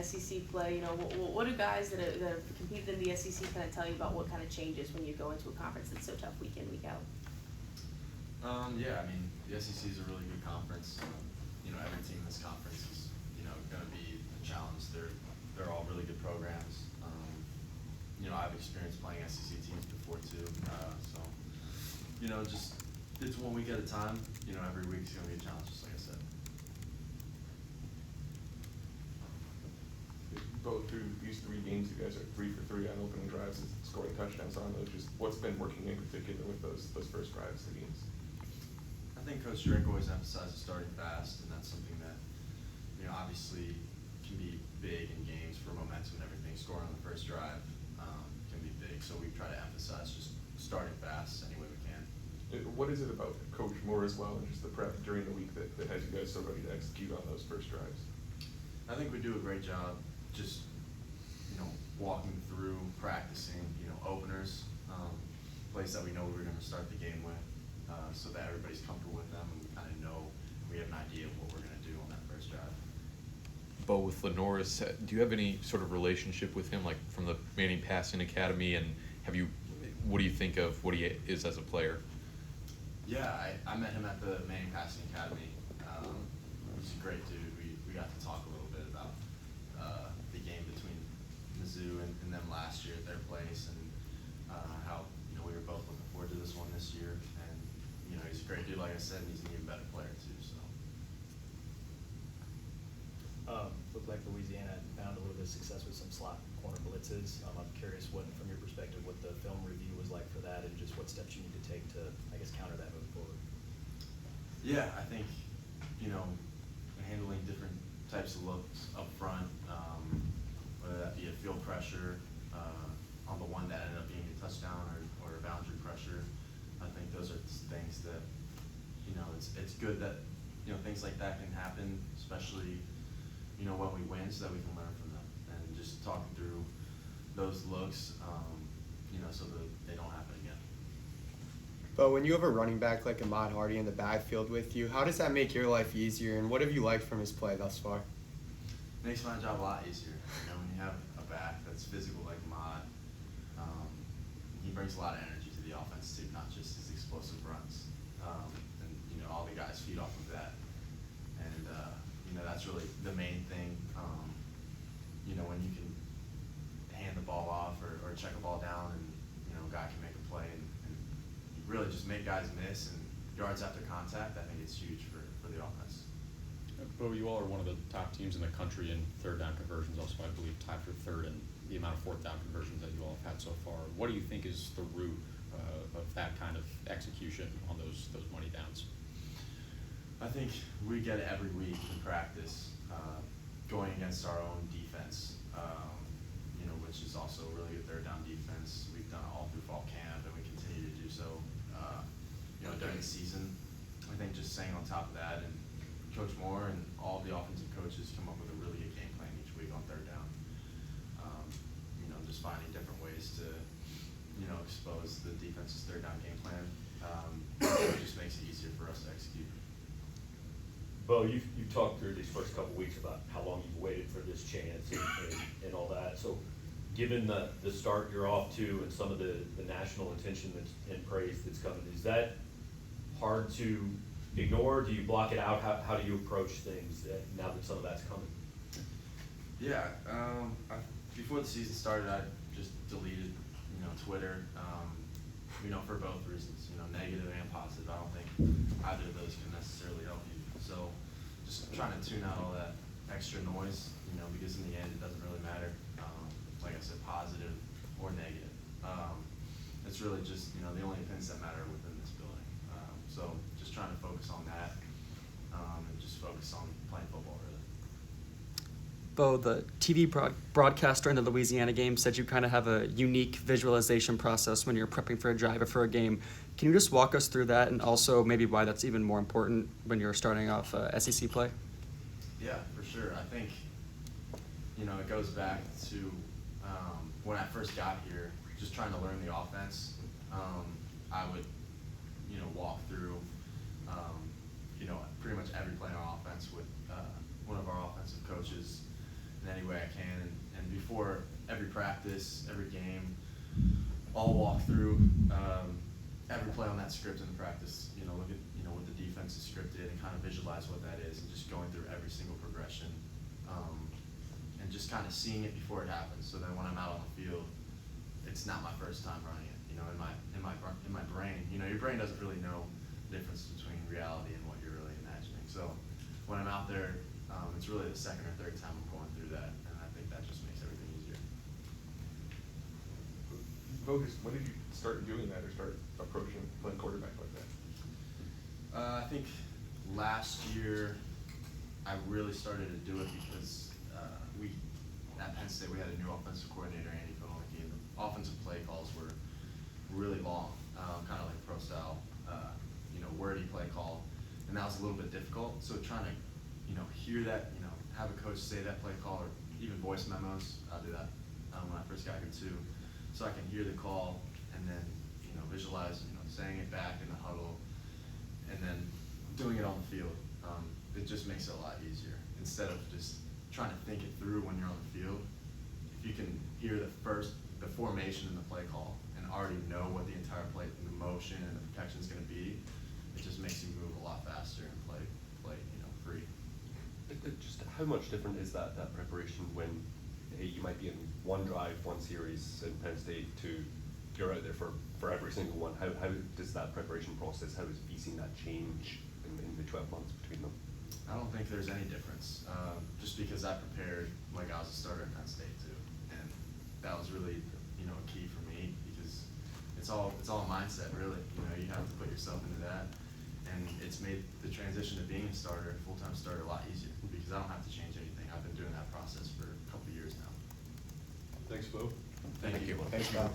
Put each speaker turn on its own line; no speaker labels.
SEC play? What do guys that have competed in the SEC kind of tell you about what kind of changes when you go into a conference that's so tough week in, week out?
Yeah, I mean, the SEC is a really good conference. Every team in this conference is, going to be a challenge. They're all really good programs. I've experienced playing SEC teams before too. Just it's 1 week at a time. Every week's going to be a challenge, just like I said.
Both through these 3 games, you guys are 3 for 3 on opening drives and scoring touchdowns on those. Just what's been working in particular with those first drives of the games?
I think Coach Drink always emphasizes starting fast, and that's something that, obviously can be big in games for momentum and everything. Scoring on the first drive can be big, so we try to emphasize just starting fast any way we can.
What is it about Coach Moore as well, and just the prep during the week that has you guys so ready to execute on those first drives?
I think we do a great job just, walking through, practicing, openers, plays that we know we're going to start the game with, so that everybody's comfortable with them and we kind of know, we have an idea of what we're going to do on that first drive.
Beau, with Lenoris, do you have any sort of relationship with him, like from the Manning Passing Academy, and what do you think of what he is as a player?
Yeah, I met him at the Manning Passing Academy. He's a great dude. We got to talk a little bit about the game between Mizzou and them last year at their place, and how we were both looking forward to this one this year. And he's a great dude, like I said, and he's an even better player too. So.
Looked like Louisiana found a little bit of success with some slot corner blitzes. I'm curious from your perspective, what the film review was like for that, and just what steps you need to take to, counter that moving forward.
Yeah, I think, handling different types of looks up front, whether that be a field pressure on the one that ended up being a touchdown or a boundary pressure. I think those are things that, it's good that, things like that can happen, especially, when we win, so that we can learn from them. And just talking through those looks, so that they don't happen again.
But when you have a running back like Ahmad Hardy in the backfield with you, how does that make your life easier, and what have you liked from his play thus far?
Makes my job a lot easier. When you have a back that's physical like Ahmad, he brings a lot of energy to the offense too, not just his explosive runs. And all the guys feed off of that. And that's really the main thing. When you can hand the ball off or check a ball down, and a guy can make a play and really just make guys miss and yards after contact, I think it's huge for the offense.
Beau, you all are one of the top teams in the country in third down conversions, also I believe tied for third in the amount of fourth down conversions that you all have had so far. What do you think is the root of that kind of execution on those money downs?
I think we get it every week in practice, going against our own defense, which is also a really good third down defense. We've done it all through fall camp, and we continue to do so during the season. I think just staying on top of that, and Coach Moore and all the offensive coaches come up with a really good game plan each week on third down. Just finding different ways to, expose the defense's third down game plan. It just makes it easier for us to execute.
Beau, you've talked through these first couple weeks about how long you've waited for this chance and all that. So given the start you're off to and some of the national attention and praise that's coming, is that hard to ignore? Do you block it out? How do you approach things now that some of that's coming?
Yeah, before the season started, I just deleted, Twitter, for both reasons, negative and positive. I don't think either of those can necessarily help you. So just trying to tune out all that extra noise, because in the end it doesn't really matter, like I said, positive or negative. It's really just, the only opinions that matter within this building. So just trying to focus on that, and just focus on playing football, really.
Beau, the TV broadcaster in the Louisiana game said you kind of have a unique visualization process when you're prepping for a drive or for a game. Can you just walk us through that, and also maybe why that's even more important when you're starting off SEC play?
Yeah, for sure. I think, it goes back to when I first got here, just trying to learn the offense. I would, walk through, pretty much every play on offense with one of our offensive coaches in any way I can. practice, every game, all walk through every play on that script in the practice. You know, look at what the defense is scripted and kind of visualize what that is, and just going through every single progression, and just kind of seeing it before it happens. So then when I'm out on the field, it's not my first time running it. You know, in my brain, you know, your brain doesn't really know the difference between reality and what you're really imagining. So when I'm out there, it's really the second or third time I'm going through that, and I think that just makes everything easier.
Focus, when did you start doing that or start approaching playing quarterback like that?
I think last year I really started to do it because at Penn State we had a new offensive coordinator, Andy Phillippe, and the offensive play calls were really long, kind of like pro style, wordy play call, and that was a little bit difficult. So trying to, hear that, have a coach say that play call, or even voice memos. I do that when I first got here too, so I can hear the call and then visualize, saying it back in the huddle, and then doing it on the field. It just makes it a lot easier instead of just trying to think it through when you're on the field. If you can hear the formation in the play call and already know what the entire play, the motion and the protection is going to be, it just makes you move a lot faster and play free.
Just how much different is that preparation when, hey, you might be in one drive, one series in Penn State to you're out there for every single one? How does that preparation process, how has you seen that change in the 12 months between them?
I don't think there's any difference, just because I prepared like I was a starter at Penn State too, and that was really a key for me, because it's all a mindset really. You have to put yourself into that, and it's made the transition to being a starter, full-time starter, a lot easier because I don't have to change anything. I've been doing that process for a couple of years now.
Thanks, Beau.
Thank you.
Thanks, Bob.